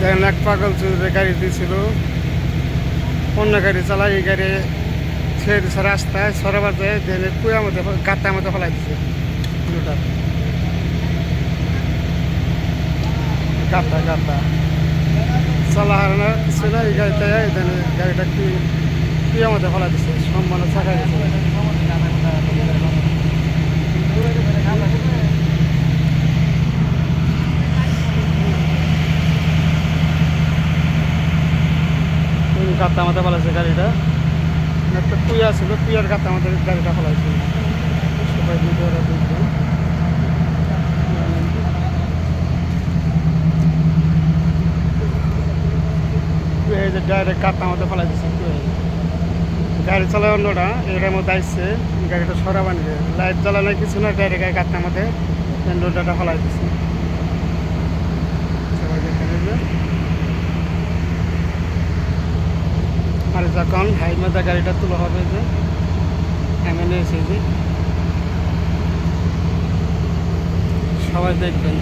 দেখেন এক পাগল চুরে গাড়ি দিয়েছিল, অন্য গাড়ি চালাই, এই গাড়ি ছেড়ে দিচ্ছে রাস্তায় সরাবার যায়, দেন কুয়ার মধ্যে গাতার মধ্যে ফেলাই দিচ্ছে লোটার গাতা গাতা চালা হারে না কিছু না, এই গাড়িতে দেন গাড়িটা কুয়ার মধ্যে ফেলাই দিচ্ছে, সম্মানের চাকায় দিচ্ছে। গাতা মধ্যে ফেলাইছে গাড়িটা, একটা কুয়া ছিল, কুয়ার গাতা মধ্যে গাড়িটা ফেলাইছে। সবাই ভিডিওটা দেখবেন। এই যে ডাইরেক্ট গাতা মধ্যে ফেলাই দিচ্ছে কুয়া। গাড়ি চালায় অন্যটা, এটার মধ্যে আসছে, গাড়িটা সরাবার নিয়ে লাইট জ্বালানো কিছু না, ডাইরেক্ট গাতার মধ্যে লোডাটা ফেলাই দিচ্ছে। সবাই দেখে নেবে। আর যখন হাইট মধ্যে গাড়িটা তোলা হবে, যে এমএলএ এসে যে সবাই দেখবেন।